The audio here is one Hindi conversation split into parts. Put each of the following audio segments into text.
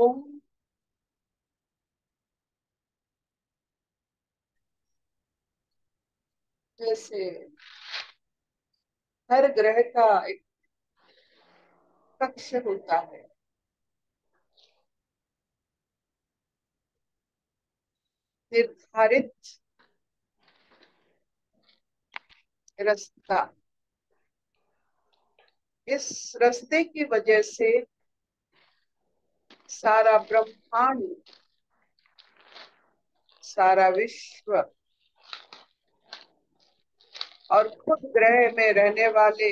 ओम जैसे हर ग्रह का एक कक्ष होता है, निर्धारित रास्ता। इस रास्ते की वजह से सारा ब्रह्मांड, सारा विश्व और खुद ग्रह में रहने वाले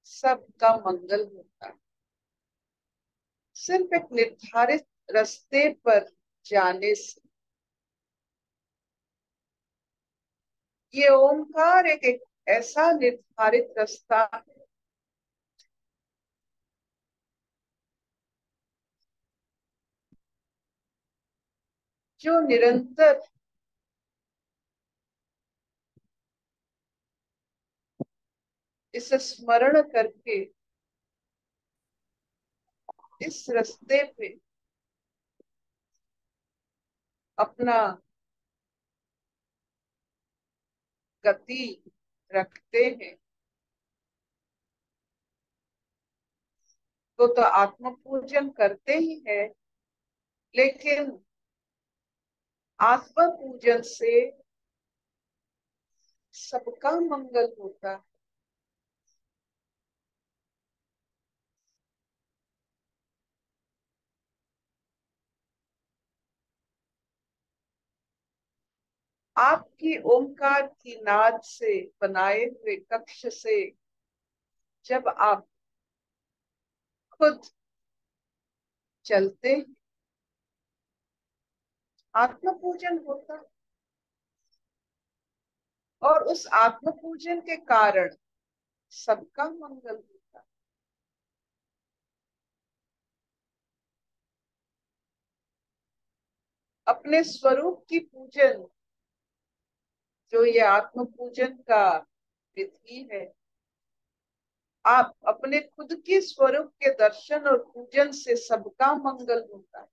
सबका मंगल होता है। सिर्फ एक निर्धारित रास्ते पर जाने से ये ओमकार एक ऐसा निर्धारित रास्ता है जो निरंतर इसे स्मरण करके इस रास्ते पे अपना गति रखते हैं। तो आत्म पूजन करते ही है, लेकिन आत्म पूजन से सबका मंगल होता है। आपकी ओंकार की नाद से बनाए हुए कक्ष से जब आप खुद चलते हैं, आत्म पूजन होता है। और उस आत्म पूजन के कारण सबका मंगल होता है। अपने स्वरूप की पूजन, जो ये आत्म पूजन का विधि है, आप अपने खुद के स्वरूप के दर्शन और पूजन से सबका मंगल होता है।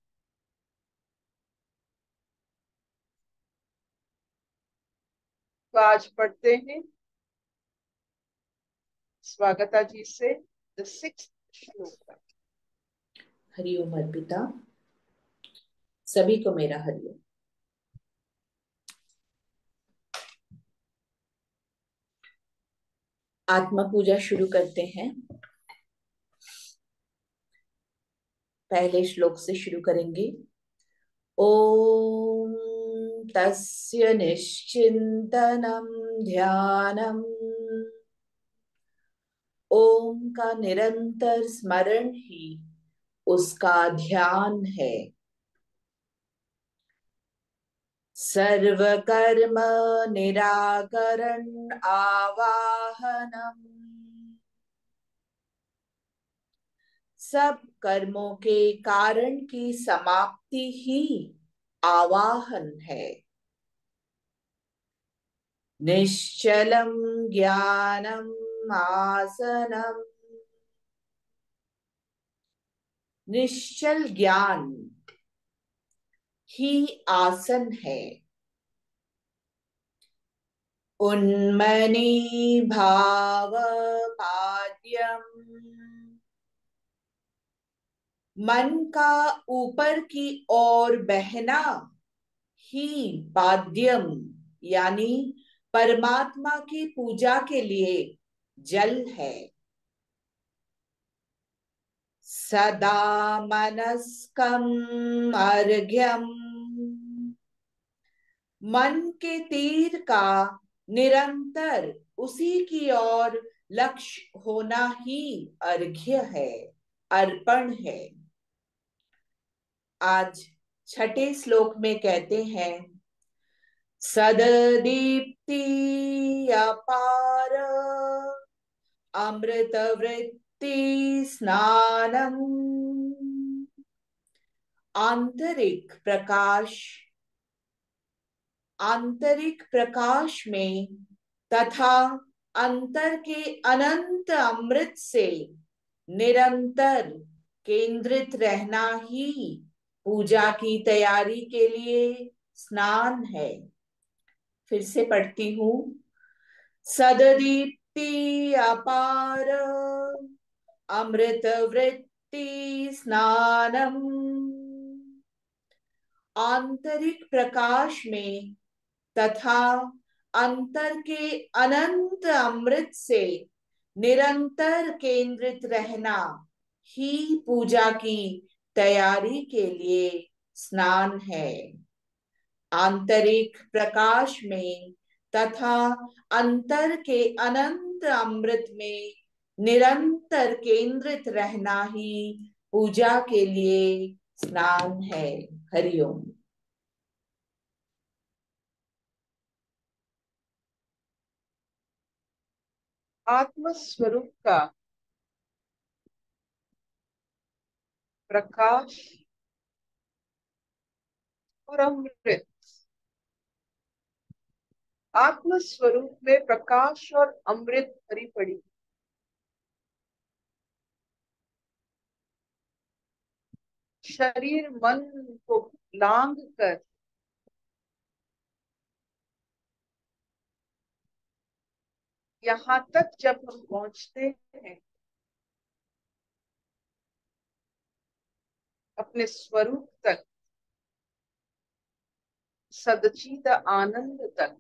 तो आज पढ़ते हैं स्वागता जी से द 6th श्लोक। हरिओम अर्पिता। सभी को मेरा हरिओम। आत्मा पूजा शुरू करते हैं। पहले श्लोक से शुरू करेंगे। ओम तस्य निश्चिंतनम ध्यानम। ओम का निरंतर स्मरण ही उसका ध्यान है। सर्व कर्म निराकरण आवाहनम। सब कर्मों के कारण की समाप्ति ही आवाहन है। निश्चलम ज्ञानम आसनम। निश्चल ज्ञान ही आसन है। उन्मनी भाव पाद्यम। मन का ऊपर की ओर बहना ही पाद्यम यानी परमात्मा की पूजा के लिए जल है। सदा मनस्कम अर्घ्यम। मन के तीर का निरंतर उसी की ओर लक्ष्य होना ही अर्घ्य है, अर्पण है। आज छठे श्लोक में कहते हैं, सददीप्ति अपार अमृत वृत्ति स्नानम। आंतरिक प्रकाश, आंतरिक प्रकाश में तथा अंतर के अनंत अमृत से निरंतर केंद्रित रहना ही पूजा की तैयारी के लिए स्नान है। फिर से पढ़ती हूँ। सददीप्ति अपार अमृत वृत्ति स्नानम। आंतरिक प्रकाश में तथा अंतर के अनंत अमृत से निरंतर केंद्रित रहना ही पूजा की तैयारी के लिए स्नान है। आंतरिक प्रकाश में तथा अंतर के अनंत अमृत में निरंतर केंद्रित रहना ही पूजा के लिए स्नान है। हरिओम। आत्म स्वरूप का प्रकाश और अमृत। आत्म स्वरूप में प्रकाश और अमृत भरी पड़ी। शरीर मन को लांग कर यहाँ तक जब हम पहुंचते हैं, अपने स्वरूप तक, सदचित आनंद तक,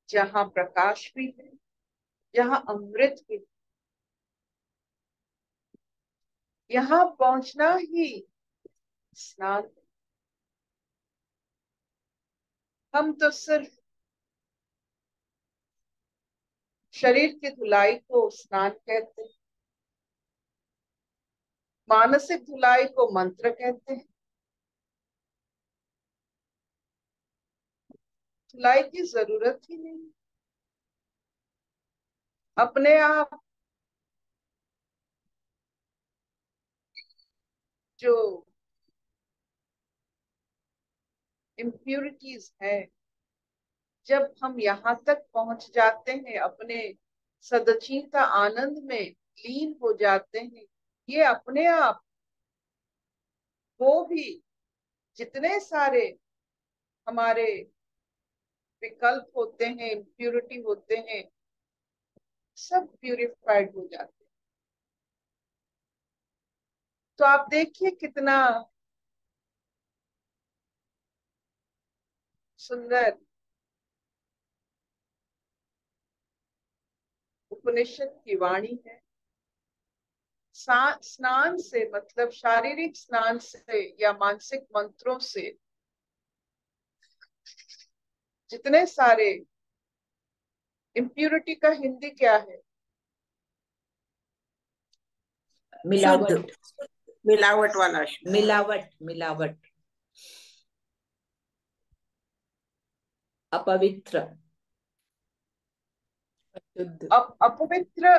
जहाँ प्रकाश भी है, जहाँ अमृत भी है, यहाँ पहुंचना ही स्नान है। हम तो सिर्फ शरीर की धुलाई को स्नान कहते हैं, मानसिक धुलाई को मंत्र कहते हैं। धुलाई की जरूरत ही नहीं। अपने आप जो इम्प्यूरिटीज है, जब हम यहाँ तक पहुंच जाते हैं, अपने सदचित आनंद में लीन हो जाते हैं, ये अपने आप वो भी जितने सारे हमारे विकल्प होते हैं, इम्प्यूरिटी होते हैं, सब प्यूरिफाइड हो जाते हैं। तो आप देखिए कितना सुंदर उपनिषद की वाणी है। स्नान से मतलब शारीरिक स्नान से या मानसिक मंत्रों से जितने सारे इम्प्यूरिटी का हिंदी क्या है? मिलावट। शुद्ध, मिलावट वाला शुद्ध। मिलावट, मिलावट। अपवित्र, शुद्ध, अपवित्र,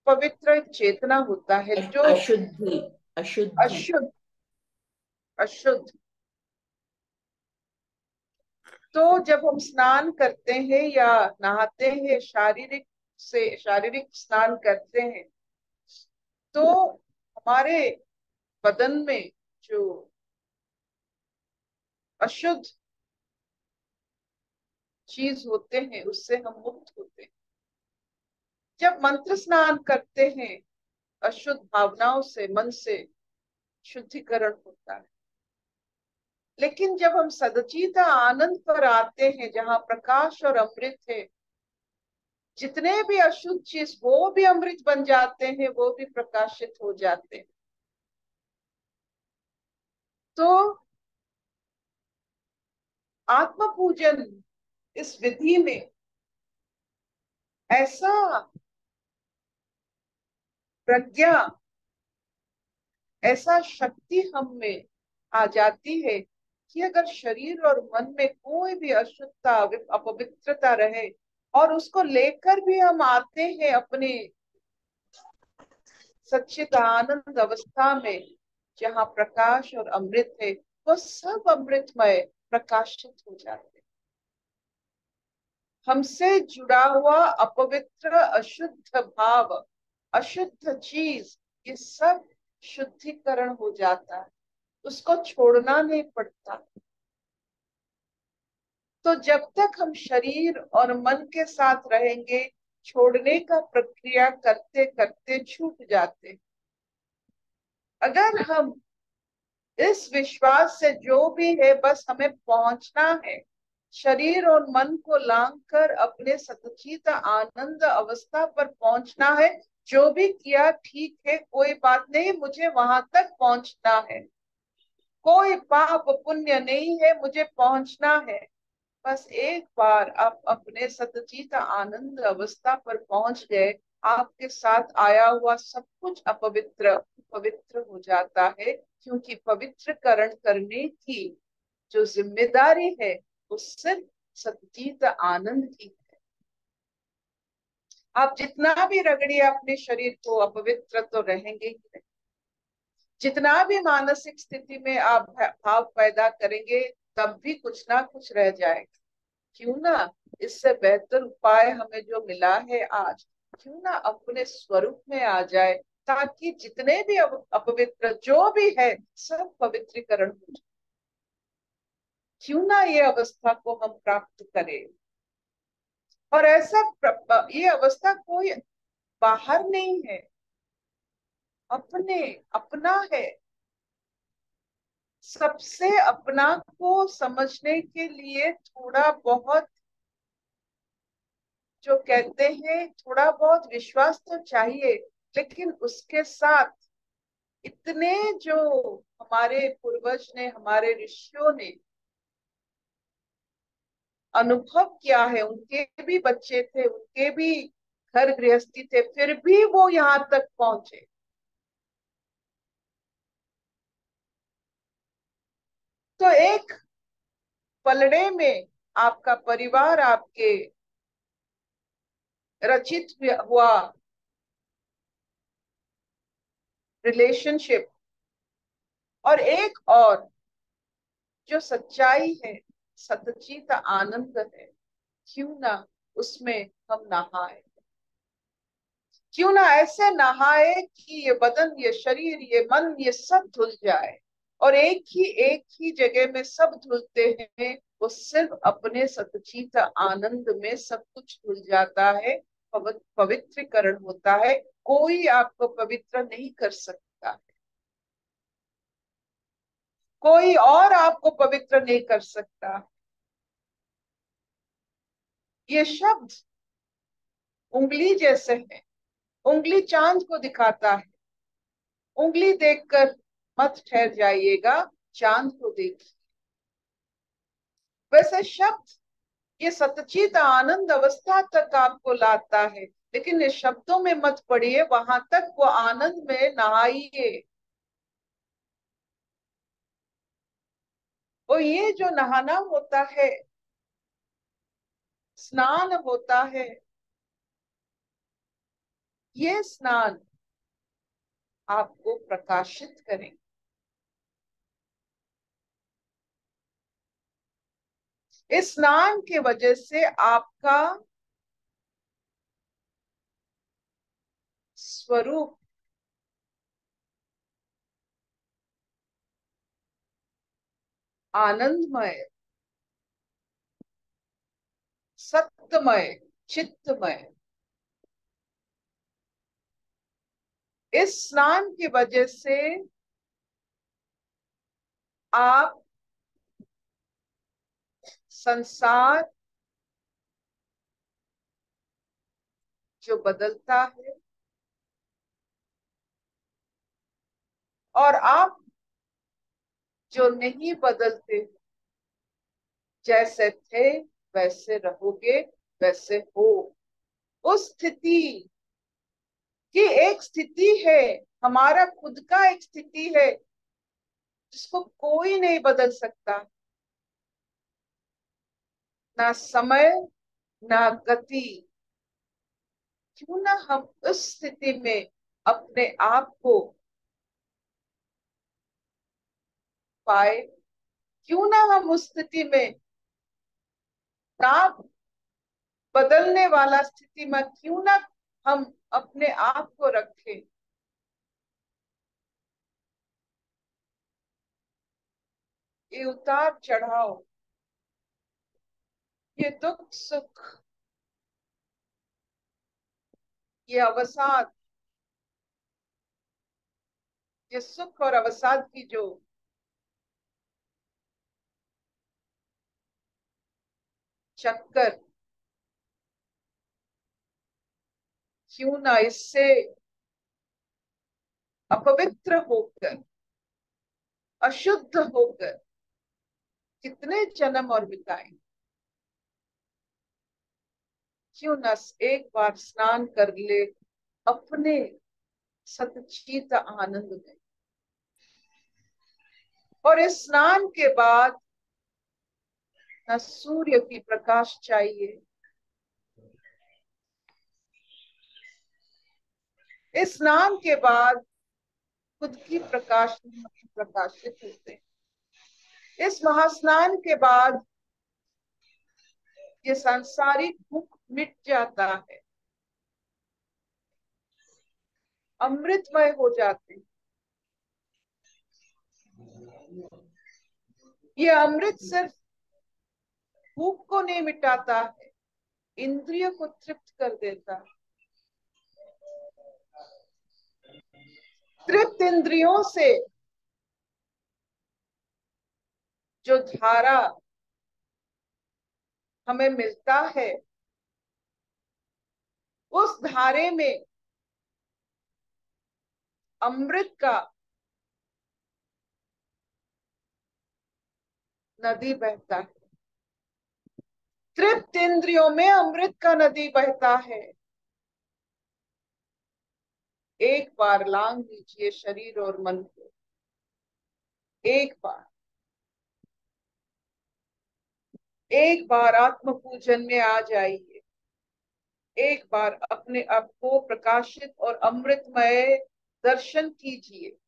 पवित्र चेतना होता है जो अशुद्धि, अशुद्धि। अशुद्ध, अशुद्ध। तो जब हम स्नान करते हैं या नहाते हैं, शारीरिक स्नान करते हैं, तो हमारे बदन में जो अशुद्ध चीज होते हैं उससे हम मुक्त होते हैं। जब मंत्र स्नान करते हैं, अशुद्ध भावनाओं से, मन से शुद्धिकरण होता है। लेकिन जब हम सदचित आनंद पर आते हैं, जहाँ प्रकाश और अमृत है, जितने भी अशुद्ध चीज वो भी अमृत बन जाते हैं, वो भी प्रकाशित हो जाते हैं। तो आत्म पूजन इस विधि में ऐसा प्रज्ञा, ऐसा शक्ति हम में आ जाती है कि अगर शरीर और मन में कोई भी अशुद्धता, अपवित्रता रहे और उसको लेकर भी हम आते हैं अपने सच्चिद आनंद अवस्था में, जहाँ प्रकाश और अमृत है, वो सब अमृतमय प्रकाशित हो जाते हैं। हमसे जुड़ा हुआ अपवित्र अशुद्ध भाव, अशुद्ध चीज, ये सब शुद्धिकरण हो जाता है, उसको छोड़ना नहीं पड़ता। तो जब तक हम शरीर और मन के साथ रहेंगे, छोड़ने का प्रक्रिया करते करते छूट जाते। अगर हम इस विश्वास से जो भी है बस हमें पहुंचना है, शरीर और मन को लांग कर अपने सच्चित आनंद अवस्था पर पहुंचना है, जो भी किया ठीक है, कोई बात नहीं, मुझे वहां तक पहुंचना है, कोई पाप पुण्य नहीं है, मुझे पहुंचना है। बस एक बार आप अपने सच्चित आनंद अवस्था पर पहुंच गए, आपके साथ आया हुआ सब कुछ अपवित्र पवित्र हो जाता है, क्योंकि पवित्रकरण करने की जो जिम्मेदारी है वो सिर्फ सच्चित आनंद की है। आप जितना भी रगड़िए अपने शरीर को, अपवित्र तो रहेंगे ही नहीं। जितना भी मानसिक स्थिति में आप भाव पैदा करेंगे, तब भी कुछ ना कुछ रह जाएगा। क्यों ना इससे बेहतर उपाय हमें जो मिला है आज, क्यों ना अपने स्वरूप में आ जाए, ताकि जितने भी अपवित्र जो भी है सब पवित्रीकरण हो जाए। क्यों ना ये अवस्था को हम प्राप्त करें। और ऐसा ये अवस्था कोई बाहर नहीं है, अपने अपना है। सबसे अपना को समझने के लिए थोड़ा बहुत, जो कहते हैं, थोड़ा बहुत विश्वास तो चाहिए, लेकिन उसके साथ इतने जो हमारे पूर्वज ने, हमारे ऋषियों ने अनुभव किया है, उनके भी बच्चे थे, उनके भी घर गृहस्थी थे, फिर भी वो यहाँ तक पहुंचे। तो एक पलड़े में आपका परिवार, आपके रचित हुआ रिलेशनशिप, और एक और जो सच्चाई है, सच्चित आनंद है, क्यों ना उसमें हम नहाए। क्यों ना ऐसे नहाए कि ये बदन, ये शरीर, ये मन, ये सब धुल जाए, और एक ही जगह में सब धुलते हैं, वो सिर्फ अपने सच्चित आनंद में सब कुछ धुल जाता है, पवित्रीकरण होता है। कोई आपको पवित्र नहीं कर सकता, कोई और आपको पवित्र नहीं कर सकता। ये शब्द उंगली जैसे है, उंगली चांद को दिखाता है, उंगली देखकर मत ठहर जाइएगा, चांद को देखिए। वैसे शब्द ये सच्चित आनंद अवस्था तक आपको लाता है, लेकिन ये शब्दों में मत पड़िए, वहां तक वो आनंद में नहाइए। और ये जो नहाना होता है, स्नान होता है, ये स्नान आपको प्रकाशित करें। इस स्नान के वजह से आपका स्वरूप आनंदमय, सत्यमय, चित्तमय। इस स्नान की वजह से आप संसार जो बदलता है, और आप जो नहीं बदलते, जैसे थे वैसे रहोगे, वैसे हो। उस स्थिति की एक स्थिति है, हमारा खुद का एक स्थिति है, जिसको कोई नहीं बदल सकता, ना समय, ना गति। क्यों ना हम उस स्थिति में अपने आप को पाए, क्यों, ना हम उस स्थिति में ना बदलने वाला स्थिति में क्यों ना हम अपने आप को रखें। ये उतार चढ़ाव, ये दुख सुख, ये अवसाद, ये सुख और अवसाद की जो चक्कर, क्यों ना इससे अपवित्र होकर, अशुद्ध होकर कितने जन्म और बिताए। क्यों ना एक बार स्नान कर ले अपने सतचित आनंद में। और इस स्नान के बाद न सूर्य की प्रकाश चाहिए, इस स्नान के बाद खुद की प्रकाश में हम प्रकाशित होते हैं। इस महास्नान के बाद ये सांसारिक भूख मिट जाता है, अमृतमय हो जाते हैं। ये अमृत सिर्फ भूख को नहीं मिटाता है, इंद्रिय को तृप्त कर देता है। तृप्त इंद्रियों से जो धारा हमें मिलता है, उस धारे में अमृत का नदी बहता है। तृप्त इंद्रियों में अमृत का नदी बहता है। एक बार लांग लीजिए शरीर और मन को, एक बार आत्म पूजन में आ जाइए। एक बार अपने आप को प्रकाशित और अमृतमय दर्शन कीजिए।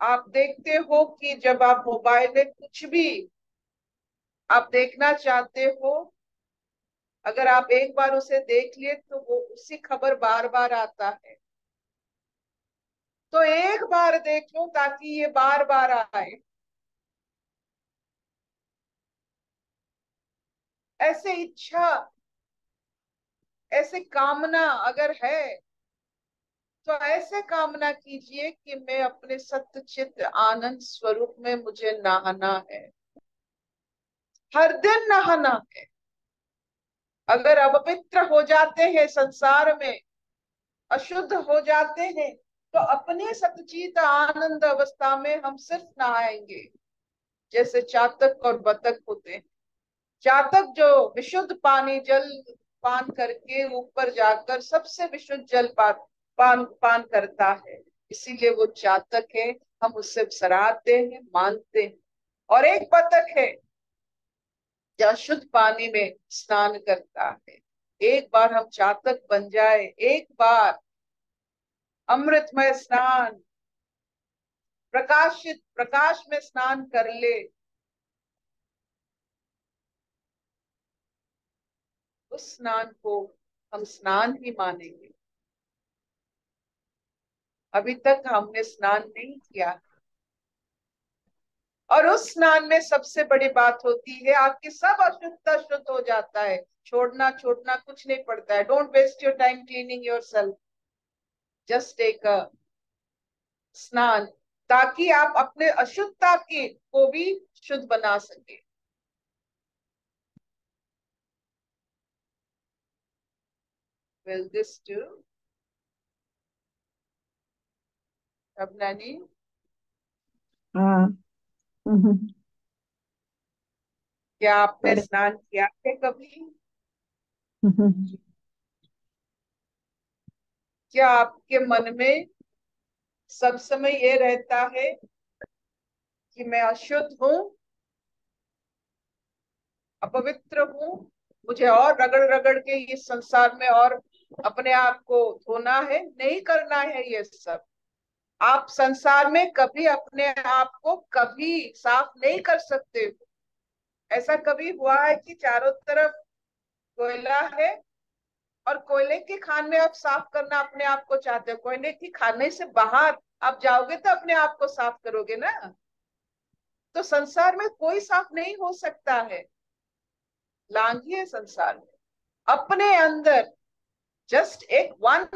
आप देखते हो कि जब आप मोबाइल में कुछ भी आप देखना चाहते हो, अगर आप एक बार उसे देख लिए तो वो उसी खबर बार बार आता है। तो एक बार देख लो ताकि ये बार बार आए। ऐसे इच्छा, ऐसे कामना अगर है तो ऐसे कामना कीजिए कि मैं अपने सत्यचित आनंद स्वरूप में मुझे नहाना है, हर दिन नहाना है। अगर अपवित्र हो जाते हैं संसार में, अशुद्ध हो जाते हैं, तो अपने सतचित आनंद अवस्था में हम सिर्फ नहाएंगे। जैसे चातक और बतख होते हैं। चातक जो विशुद्ध पानी जल पान करके ऊपर जाकर सबसे विशुद्ध जल पान करता है, इसीलिए वो चातक है। हम उससे सराहते हैं, मानते हैं। और एक बतख है जो शुद्ध पानी में स्नान करता है। एक बार हम चातक बन जाए, एक बार अमृतमय स्नान, प्रकाशित प्रकाश में स्नान कर ले, उस स्नान को हम स्नान ही मानेंगे। अभी तक हमने स्नान नहीं किया। और उस स्नान में सबसे बड़ी बात होती है, आपकी सब अशुद्धता शुद्ध हो जाता है। छोड़ना छोड़ना कुछ नहीं पड़ता है। Don't waste your time cleaning yourself, just take a स्नान, ताकि आप अपने अशुद्धता की को भी शुद्ध बना सके। Will this do? अब नानी, हाँ। क्या आपने स्नान किया है कभी? क्या आपके मन में सब समय ये रहता है कि मैं अशुद्ध हूँ, अपवित्र हूँ, मुझे और रगड़ रगड़ के इस संसार में और अपने आप को धोना है? नहीं करना है ये सब। आप संसार में कभी अपने आप को कभी साफ नहीं कर सकते हो। ऐसा कभी हुआ है कि चारों तरफ कोयला है, और कोयले की खान में आप साफ करना अपने आप को चाहते हो, कोयले की खाने से बाहर आप जाओगे तो अपने आप को साफ करोगे ना। तो संसार में कोई साफ नहीं हो सकता है, लांघी है संसार में। अपने अंदर जस्ट एक वन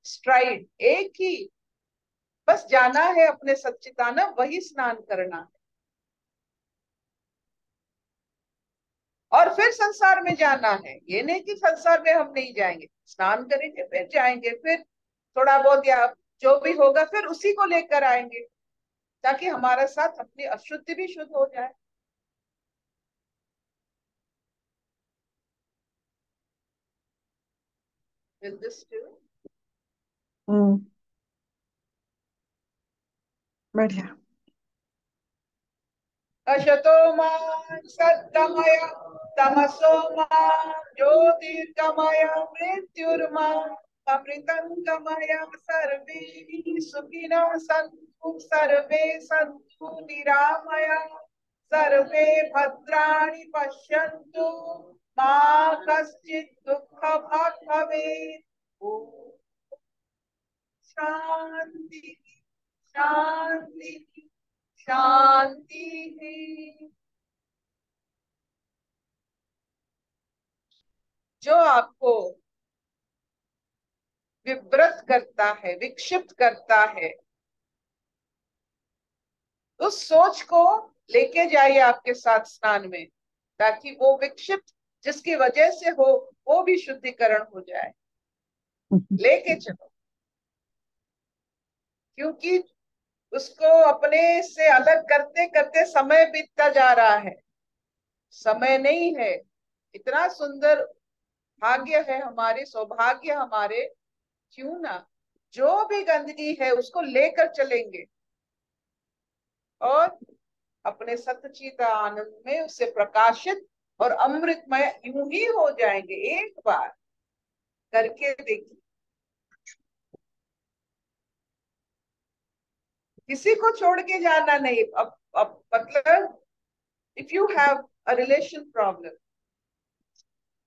स्ट्राइड, एक ही बस जाना है अपने सच्चिदानंद, वही स्नान करना है। और फिर संसार में जाना है, ये नहीं कि संसार में हम नहीं जाएंगे, स्नान करेंगे फिर जाएंगे, फिर थोड़ा बहुत या जो भी होगा फिर उसी को लेकर आएंगे, ताकि हमारा साथ अपनी अशुद्धि भी शुद्ध हो जाए। Will this do? हम्म, बढ़िया। अशतो मा सत्तमय तमसो मा ज्योतिर्गमय मृत्युर्मा अमृतंगमय। सर्वे सुखिनः सन्तु सर्वे सन्तु निरामया सर्वे भद्राणि पश्यन्तु मा कश्चित् दुःखभाग् भवेत्। ओम शांति शांति शांति। जो आपको विव्रत करता है, विक्षिप्त करता है, उस सोच को लेके जाइए आपके साथ स्नान में, ताकि वो विक्षिप्त जिसकी वजह से हो वो भी शुद्धिकरण हो जाए। लेके चलो, क्योंकि उसको अपने से अलग करते करते समय बीतता जा रहा है, समय नहीं है। इतना सुंदर भाग्य है हमारे, सौभाग्य हमारे, क्यों ना जो भी गंदगी है उसको लेकर चलेंगे और अपने सच्चिद आनंद में उससे प्रकाशित और अमृतमय यूं ही हो जाएंगे। एक बार करके देखिए, किसी को छोड़ के जाना नहीं। अब मतलब if you have a relation problem,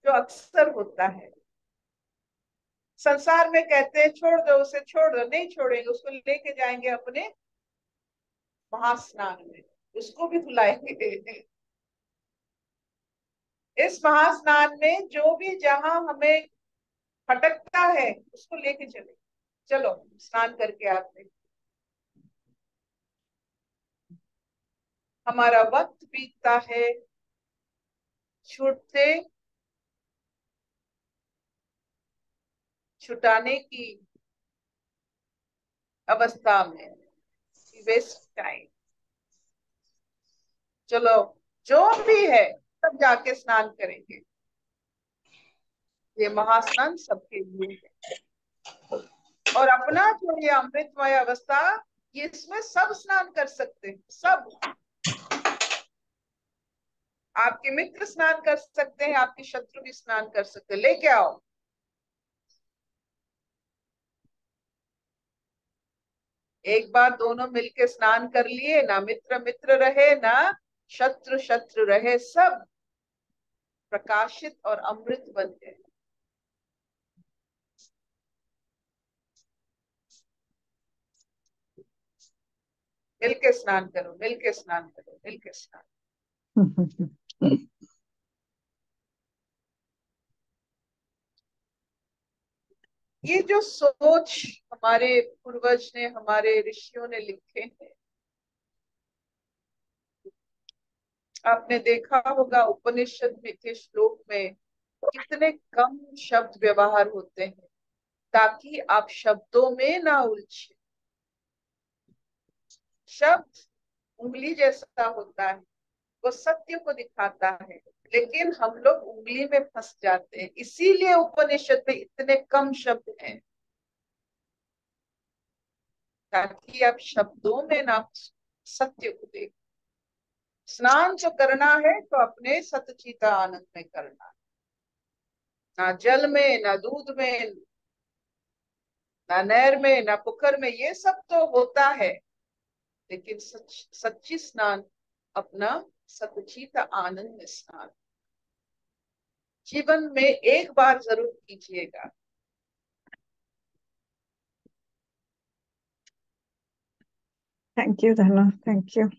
जो अक्सर होता है, संसार में कहते हैं छोड़ दो उसे, छोड़ दो, नहीं छोड़ेंगे, उसको लेके जाएंगे अपने महास्नान में, उसको भी धुलाएंगे। इस महास्नान में जो भी जहां हमें खटकता है उसको लेके चले, चलो स्नान करके आते। हमारा वक्त बीतता है छूटते छुटाने की अवस्था में, वेस्ट टाइम। चलो जो भी है सब जाके स्नान करेंगे, ये महास्नान सबके लिए है। और अपना जो ये अमृतमय अवस्था, ये इसमें सब स्नान कर सकते हैं, सब। आपके मित्र स्नान कर सकते हैं, आपके शत्रु भी स्नान कर सकते हैं, लेके आओ। एक बार दोनों मिलके स्नान कर लिए ना, मित्र मित्र रहे ना शत्रु शत्रु रहे, सब प्रकाशित और अमृत बन गए। मिलके स्नान करो, मिलके स्नान करो, मिलके स्नान। ये जो सोच हमारे पूर्वज ने, हमारे ऋषियों ने लिखे हैं, आपने देखा होगा उपनिषद में के श्लोक में कितने कम शब्द व्यवहार होते हैं, ताकि आप शब्दों में ना उलझे। शब्द उंगली जैसा होता है, वो सत्य को दिखाता है, लेकिन हम लोग उंगली में फंस जाते हैं। इसीलिए उपनिषद में इतने कम शब्द हैं, ताकि आप शब्दों में ना सत्य को देख। स्नान जो करना है तो अपने सतचिता आनंद में करना है, ना जल में, ना दूध में, ना नहर में, ना पुकर में, ये सब तो होता है, लेकिन सच्ची स्नान अपना सतचित आनंद में स्नान। जीवन में एक बार जरूर कीजिएगा। थैंक यू धनु, थैंक यू।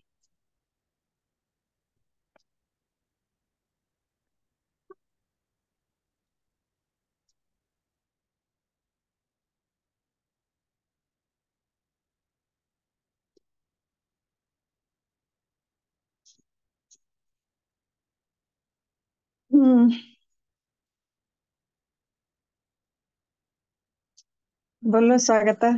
हम्म। बोलो स्वागत है।